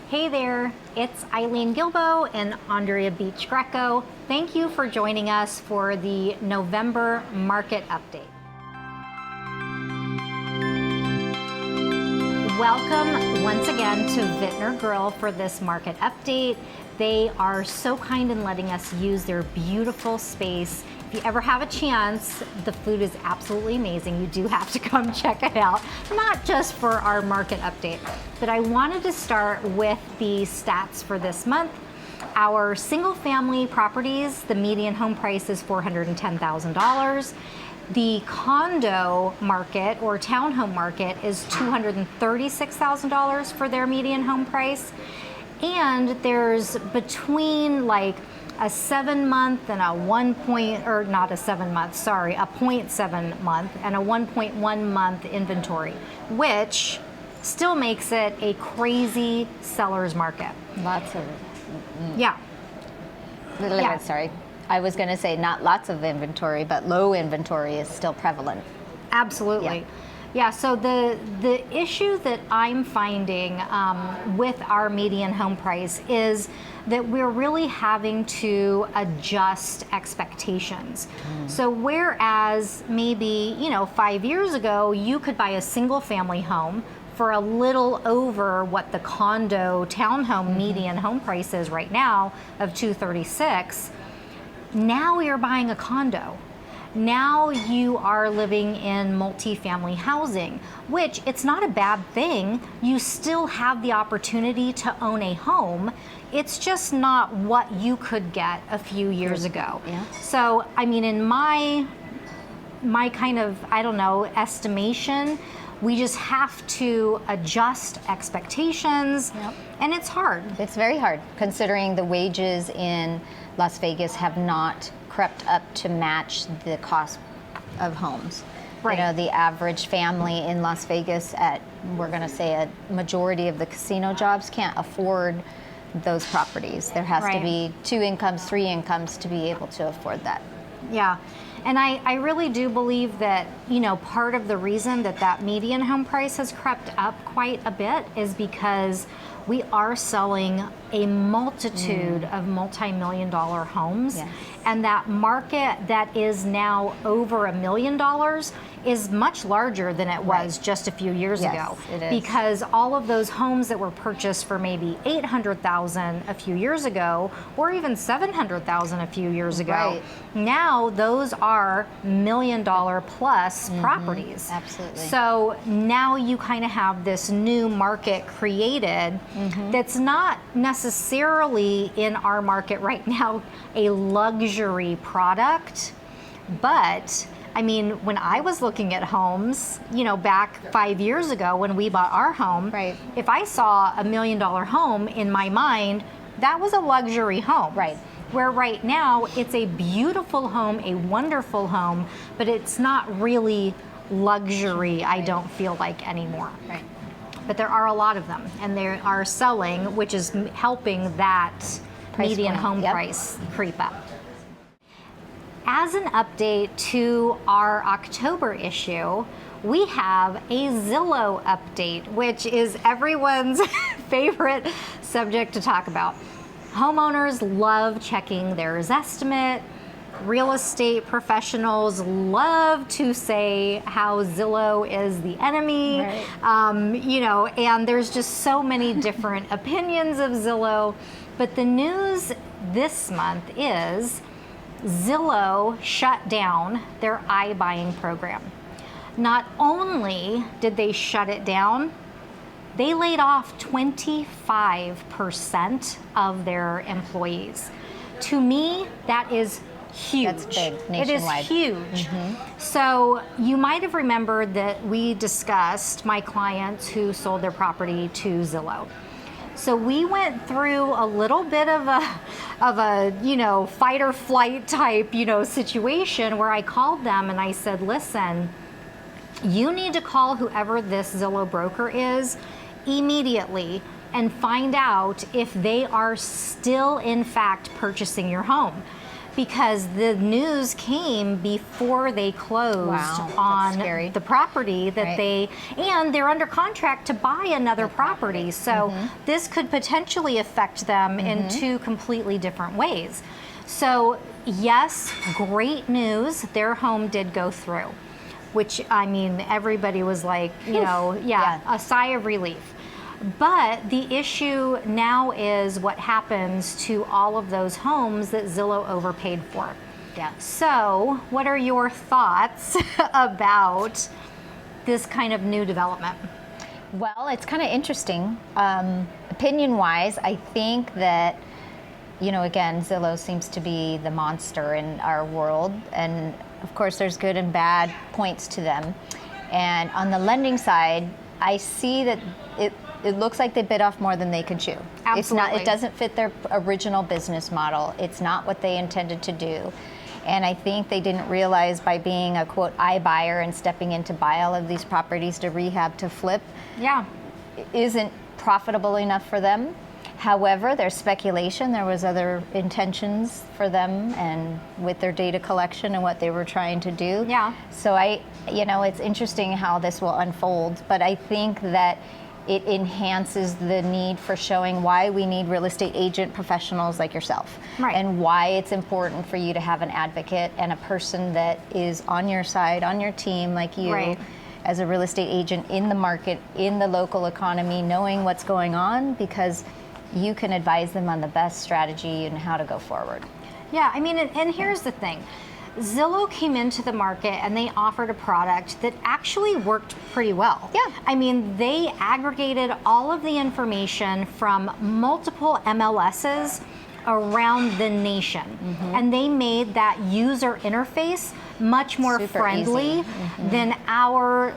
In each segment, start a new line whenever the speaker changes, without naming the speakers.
Hey there, it's Eileen Guilbeault and Aundrea Beach-Greco. Thank you for joining us for the November market update. Welcome once again to Vintner Grill for this market update. They are so kind in letting us use their beautiful space. If you ever have a chance, the food is absolutely amazing. You do have to come check it out, not just for our market update. But I wanted to start with the stats for this month. Our single family properties, the median home price is $410,000. The condo market or townhome market is $236,000 for their median home price. And there's between like a 7 month and a 0.7 month and a 1.1 month inventory, which still makes it a crazy seller's market.
Lots of,
yeah.
Sorry. I was going to say not lots of inventory, but low inventory is still prevalent.
Absolutely. Yeah, so the issue that I'm finding with our median home price is that we're really having to adjust expectations. So whereas maybe, 5 years ago, you could buy a single family home for a little over what the condo townhome median home price is right now of $236, now you're buying a condo. Now you are living in multifamily housing, which it's not a bad thing. You still have the opportunity to own a home. It's just not what you could get a few years ago.
Yeah.
So, I mean, in my kind of, estimation, we just have to adjust expectations, and it's hard.
It's very hard, considering the wages in Las Vegas have not crept up to match the cost of homes.
Right.
The average family in Las Vegas we're going to say a majority of the casino jobs can't afford those properties. There has to be 2 incomes, 3 incomes to be able to afford that.
Yeah, and I really do believe that, part of the reason that median home price has crept up quite a bit is because we are selling a multitude of multi-million-dollar homes.
Yes.
And that market that is now over $1 million is much larger than it was just a few years ago.
It is.
Because all of those homes that were purchased for maybe $800,000 a few years ago, or even $700,000 a few years ago, now those are $1 million plus properties.
Absolutely.
So now you kind of have this new market created that's not necessarily in our market right now a luxury product, but I mean, when I was looking at homes, back 5 years ago when we bought our home, if I saw $1 million home in my mind, that was a luxury home.
Right.
Where right now it's a beautiful home, a wonderful home, but it's not really luxury, I don't feel like anymore.
Right.
But there are a lot of them, and they are selling, which is helping that median home price creep up. As an update to our October issue, we have a Zillow update, which is everyone's favorite subject to talk about. Homeowners love checking their estimate. Real estate professionals love to say how Zillow is the enemy, and there's just so many different opinions of Zillow. But the news this month is Zillow shut down their iBuying program. Not only did they shut it down, they laid off 25% of their employees. To me, that is huge.
That's big, nationwide.
It is huge. So you might have remembered that we discussed my clients who sold their property to Zillow. So we went through a little bit of a fight or flight type, situation where I called them and I said, listen, you need to call whoever this Zillow broker is immediately and find out if they are still in fact purchasing your home. because the news came before they closed on the property that and they're under contract to buy another property. So this could potentially affect them in two completely different ways. So yes, great news, their home did go through, which, I mean, everybody was like, you know, a sigh of relief. But the issue now is what happens to all of those homes that Zillow overpaid for.
Yeah.
So what are your thoughts about this kind of new development?
Well, it's kind of interesting. Opinion-wise, I think that, you know, again, Zillow seems to be the monster in our world. And of course, there's good and bad points to them. And on the lending side, I see that it looks like they bit off more than they could chew.
Absolutely.
It's not, it doesn't fit their original business model. It's not what they intended to do. And I think they didn't realize by being a quote iBuyer and stepping in to buy all of these properties to rehab to flip, isn't profitable enough for them. However, there's speculation. There was other intentions for them and with their data collection and what they were trying to do.
Yeah.
So you know, it's interesting how this will unfold, but I think that it enhances the need for showing why we need real estate agent professionals like yourself.
Right.
And why it's important for you to have an advocate and a person that is on your side, on your team like you, as a real estate agent in the market, in the local economy, knowing what's going on, because you can advise them on the best strategy and how to go forward.
Yeah, I mean, and here's the thing. Zillow came into the market and they offered a product that actually worked pretty well.
Yeah.
I mean, they aggregated all of the information from multiple MLSs around the nation. And they made that user interface much more friendly than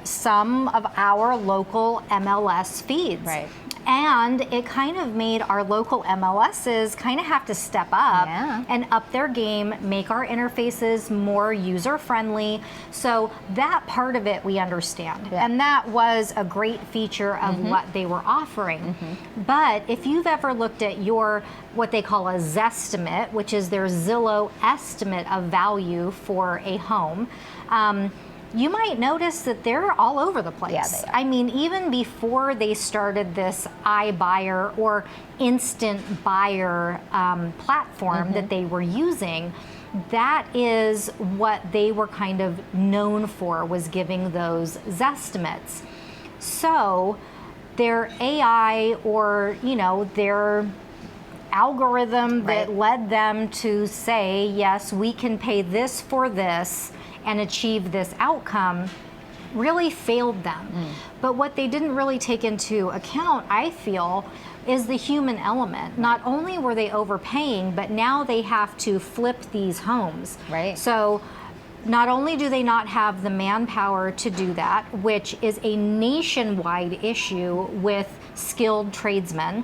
some of our local MLS feeds.
Right.
And it kind of made our local MLSs kind of have to step up and up their game, make our interfaces more user-friendly. So that part of it we understand. And that was a great feature of what they were offering. But if you've ever looked at what they call a Zestimate, which is their Zillow estimate of value for a home, you might notice that they're all over the place.
Yeah, they are.
I mean, even before they started this iBuyer or instant buyer platform that they were using, that is what they were kind of known for, was giving those Zestimates. So their AI, or, you know, their algorithm that led them to say, yes, we can pay this for this and achieve this outcome, really failed them. But what they didn't really take into account, I feel, is the human element. Not only were they overpaying, but now they have to flip these homes.
Right.
So not only do they not have the manpower to do that, which is a nationwide issue with skilled tradesmen,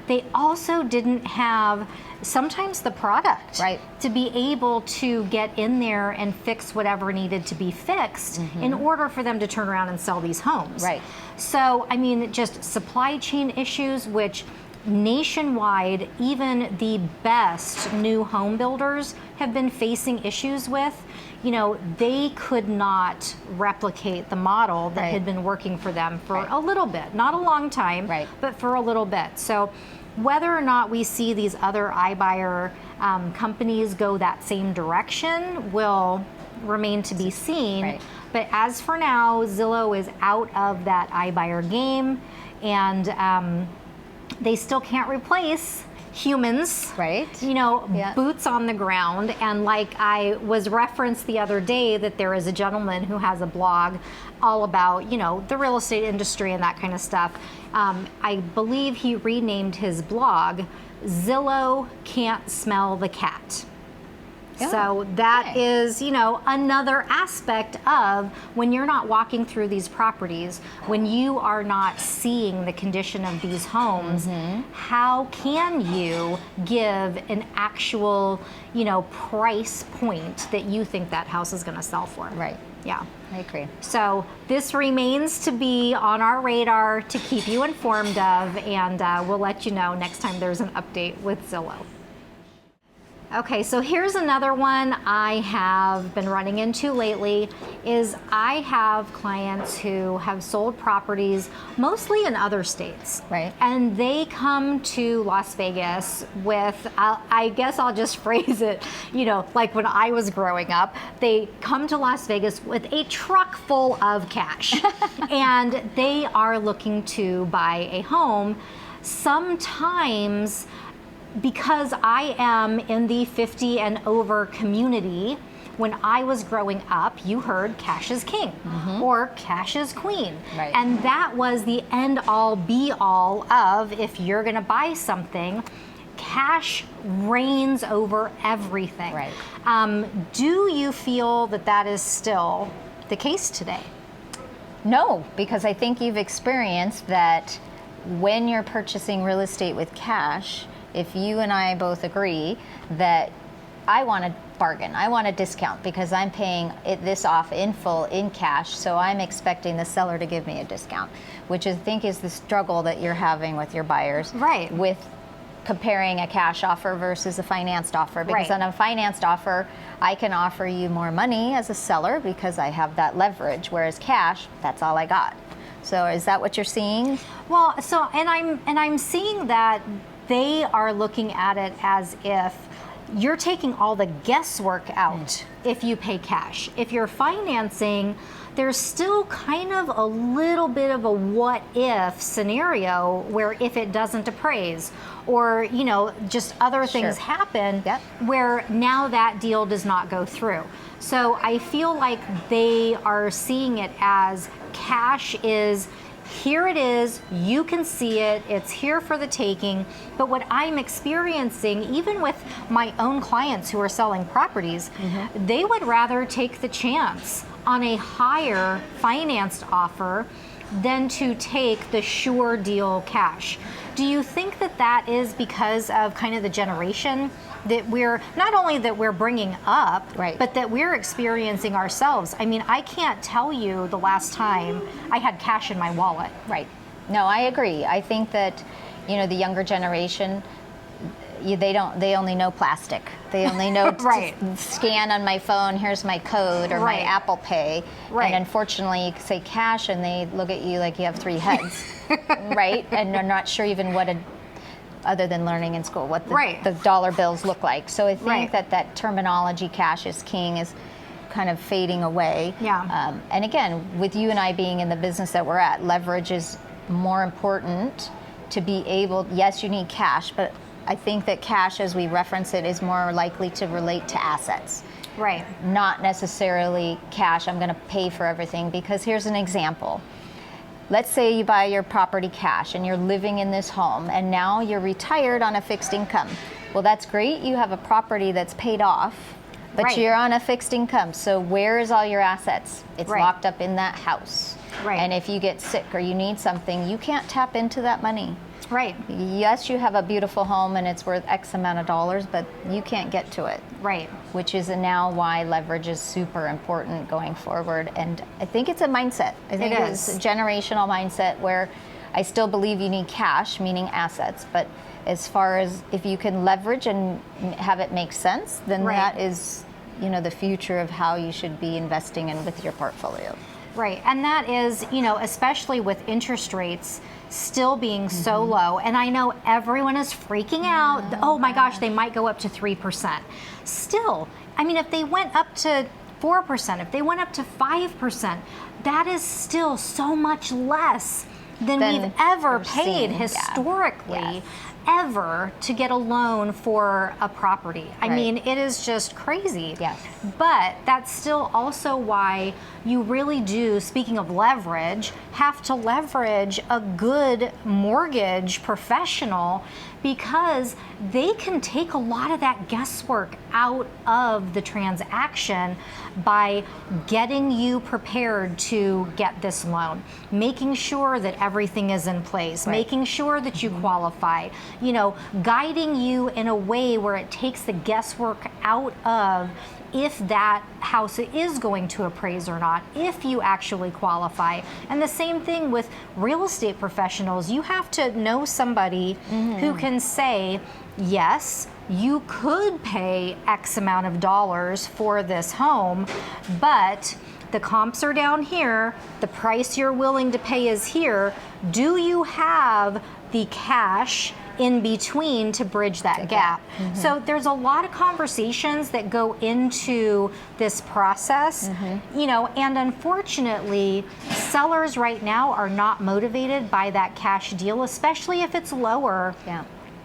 they also didn't have sometimes the product to be able to get in there and fix whatever needed to be fixed in order for them to turn around and sell these homes.
Right.
So, I mean, just supply chain issues, which nationwide, even the best new home builders have been facing issues with. You know, they could not replicate the model that had been working for them for a little bit, not a long time, but for a little bit. So whether or not we see these other iBuyer companies go that same direction will remain to be seen. But as for now, Zillow is out of that iBuyer game, and they still can't replace humans, you know, boots on the ground. And like I was referenced the other day, that there is a gentleman who has a blog all about, you know, the real estate industry and that kind of stuff. I believe he renamed his blog Zillow Can't Smell the Cat. So that is, you know, another aspect of when you're not walking through these properties, when you are not seeing the condition of these homes, how can you give an actual, you know, price point that you think that house is going to sell for? Yeah.
I agree.
So this remains to be on our radar to keep you informed of, and we'll let you know next time there's an update with Zillow. Okay, so here's another one I have been running into lately is I have clients who have sold properties mostly in other states.
Right.
And they come to Las Vegas with, I guess I'll just phrase it, you know, like when I was growing up, they come to Las Vegas with a truck full of cash and they are looking to buy a home. Sometimes because I am in the 50 and over community, when I was growing up, you heard cash is king or cash is queen.
Right.
And that was the end all be all of if you're gonna buy something, cash reigns over everything.
Right.
Do you feel that that is still the case today?
No, because I think you've experienced that when you're purchasing real estate with cash, if you and I both agree that I want a bargain, I want a discount because I'm paying this off in full in cash, so I'm expecting the seller to give me a discount, which I think is the struggle that you're having with your buyers.
Right.
With comparing a cash offer versus a financed offer. Because
Right.
on a financed offer, I can offer you more money as a seller because I have that leverage, whereas cash, that's all I got. So is that what you're seeing?
Well, so and I'm seeing that they are looking at it as if you're taking all the guesswork out if you pay cash. If you're financing, there's still kind of a little bit of a what if scenario where if it doesn't appraise or, you know, just other things happen where now that deal does not go through. So I feel like they are seeing it as cash is here it is, you can see it, it's here for the taking. But what I'm experiencing, even with my own clients who are selling properties, they would rather take the chance on a higher financed offer than to take the sure deal cash. Do you think that that is because of kind of the generation that we're, not only that we're bringing up, but that we're experiencing ourselves? I mean, I can't tell you the last time I had cash in my wallet.
Right. No, I agree. I think that, you know, the younger generation, they only know plastic. They only know to scan on my phone, here's my code or my Apple Pay. And unfortunately, you say cash and they look at you like you have three heads, right? And they're not sure even what other than learning in school, what the dollar bills look like. So I think that terminology, cash is king, is kind of fading away.
Yeah.
And again, with you and I being in the business that we're at, leverage is more important to be able, yes, you need cash, but I think that cash, as we reference it, is more likely to relate to assets.
Right.
Not necessarily cash, I'm gonna pay for everything, because here's an example. Let's say you buy your property cash and you're living in this home and now you're retired on a fixed income. Well, that's great, you have a property that's paid off, but you're on a fixed income. So where is all your assets? It's locked up in that house. And if you get sick or you need something, you can't tap into that money.
Right.
Yes, you have a beautiful home and it's worth X amount of dollars, but you can't get to it.
Right.
Which is now why leverage is super important going forward. And I think it's a mindset. I think it's a generational mindset where I still believe you need cash, meaning assets, but as far as if you can leverage and have it make sense, then that is, you know, the future of how you should be investing in with your portfolio.
Right, and that is, you know, especially with interest rates still being so low, and I know everyone is freaking out, oh my gosh, they might go up to 3%. Still, I mean, if they went up to 4%, if they went up to 5%, that is still so much less than we've ever paid historically. Ever to get a loan for a property. I mean, it is just crazy. But that's still also why you really do, speaking of leverage, have to leverage a good mortgage professional, because they can take a lot of that guesswork out of the transaction by getting you prepared to get this loan, making sure that everything is in place, making sure that you qualify, you know, guiding you in a way where it takes the guesswork out of if that house is going to appraise or not, if you actually qualify. And the same thing with real estate professionals. You have to know somebody who can say, yes, you could pay X amount of dollars for this home, but the comps are down here, the price you're willing to pay is here. Do you have the cash in between to bridge that gap? So there's a lot of conversations that go into this process, you know, and unfortunately, sellers right now are not motivated by that cash deal, especially if it's lower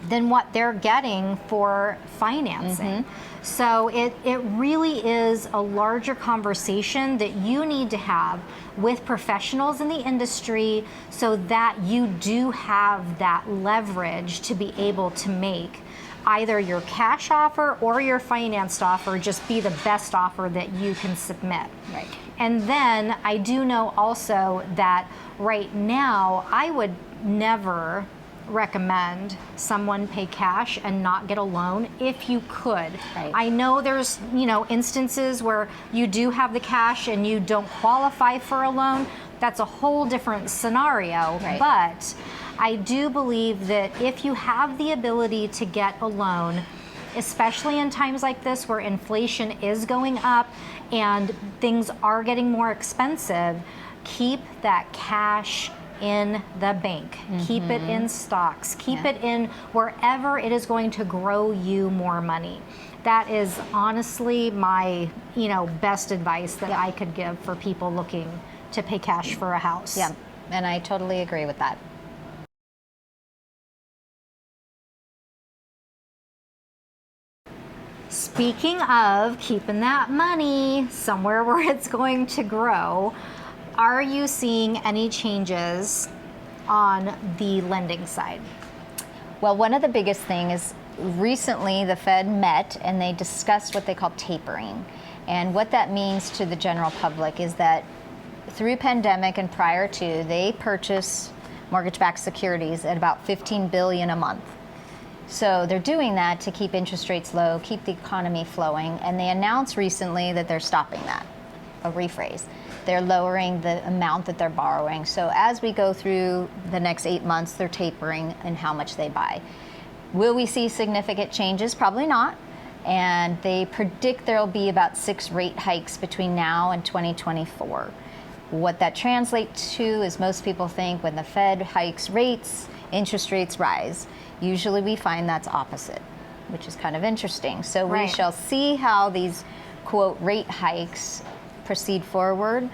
than what they're getting for financing. So it really is a larger conversation that you need to have with professionals in the industry so that you do have that leverage to be able to make either your cash offer or your financed offer just be the best offer that you can submit.
Right.
And then I do know also that right now I would never recommend someone pay cash and not get a loan if you could.
Right.
I know there's, you know, instances where you do have the cash and you don't qualify for a loan. That's a whole different scenario.
Right.
But I do believe that if you have the ability to get a loan, especially in times like this where inflation is going up and things are getting more expensive, keep that cash in the bank. Keep it in stocks. Keep it in wherever it is going to grow you more money. That is honestly my, you know, best advice that I could give for people looking to pay cash for a house.
Yeah, and I totally agree with that.
Speaking of keeping that money somewhere where it's going to grow, are you seeing any changes on the lending side?
Well, one of the biggest things is recently the Fed met and they discussed what they call tapering. And what that means to the general public is that through pandemic and prior to, they purchase mortgage-backed securities at about $15 billion a month. So they're doing that to keep interest rates low, keep the economy flowing, and they announced recently that they're stopping that, a rephrase. They're lowering the amount that they're borrowing. So as we go through the next 8 months, they're tapering in how much they buy. Will we see significant changes? Probably not. And they predict there'll be about 6 rate hikes between now and 2024. What that translates to is most people think when the Fed hikes rates, interest rates rise. Usually we find that's opposite, which is kind of interesting. So we shall see how these, quote, rate hikes proceed forward.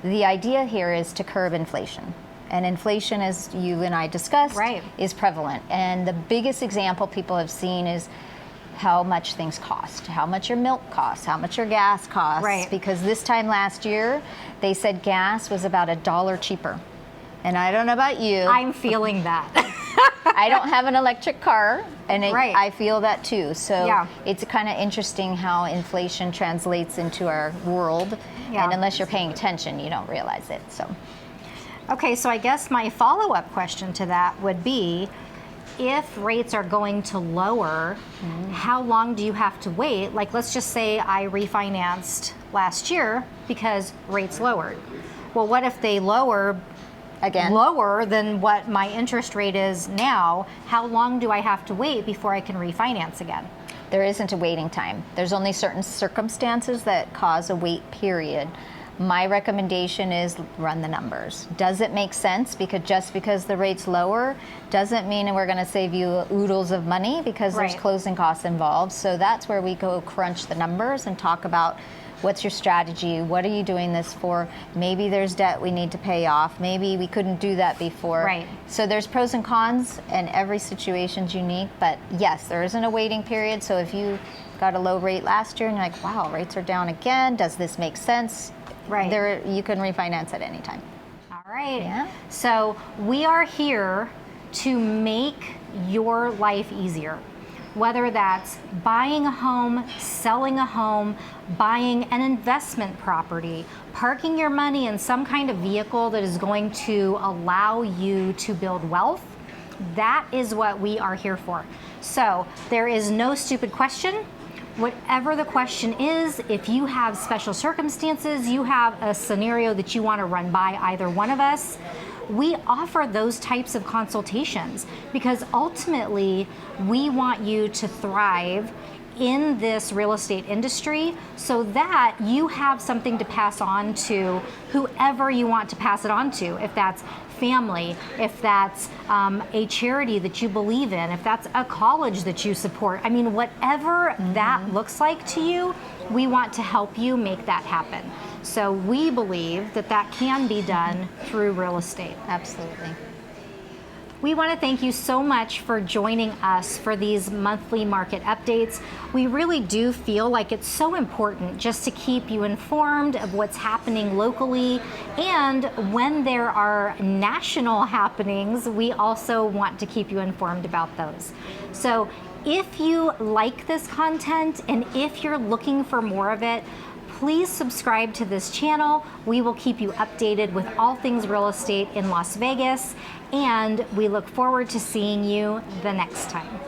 The idea here is to curb inflation. And inflation, as you and I discussed, is prevalent. And the biggest example people have seen is how much things cost, how much your milk costs, how much your gas costs.
Right.
Because this time last year, they said gas was about $1 cheaper. And I don't know about you.
I'm feeling that.
I don't have an electric car, and I feel that too. So it's kind of interesting how inflation translates into our world. And unless you're paying attention, you don't realize it. So,
okay, so I guess my follow-up question to that would be, if rates are going to lower, how long do you have to wait? Like, let's just say I refinanced last year because rates lowered. Well, what if they lower again lower than what my interest rate is now? How long do I have to wait before I can refinance again?
There isn't a waiting time. There's only certain circumstances that cause a wait period. My recommendation is run the numbers. Does it make sense? Because just because the rate's lower doesn't mean we're going to save you oodles of money, because there's closing costs involved. So that's where we go crunch the numbers and talk about what's your strategy? What are you doing this for? Maybe there's debt we need to pay off. Maybe we couldn't do that before.
Right.
So there's pros and cons, and every situation's unique. But yes, there isn't a waiting period. So if you got a low rate last year and you're like, wow, rates are down again, does this make sense? There, you can refinance at any time.
All right. So we are here to make your life easier. Whether that's buying a home, selling a home, buying an investment property, parking your money in some kind of vehicle that is going to allow you to build wealth, that is what we are here for. So there is no stupid question. Whatever the question is, if you have special circumstances, you have a scenario that you want to run by either one of us, we offer those types of consultations because ultimately we want you to thrive in this real estate industry so that you have something to pass on to whoever you want to pass it on to. If that's family, if that's a charity that you believe in, if that's a college that you support. I mean, whatever that looks like to you, we want to help you make that happen. So we believe that that can be done through real estate.
Absolutely.
We want to thank you so much for joining us for these monthly market updates. We really do feel like it's so important just to keep you informed of what's happening locally, and when there are national happenings, we also want to keep you informed about those. So if you like this content and if you're looking for more of it, please subscribe to this channel. We will keep you updated with all things real estate in Las Vegas, and we look forward to seeing you the next time.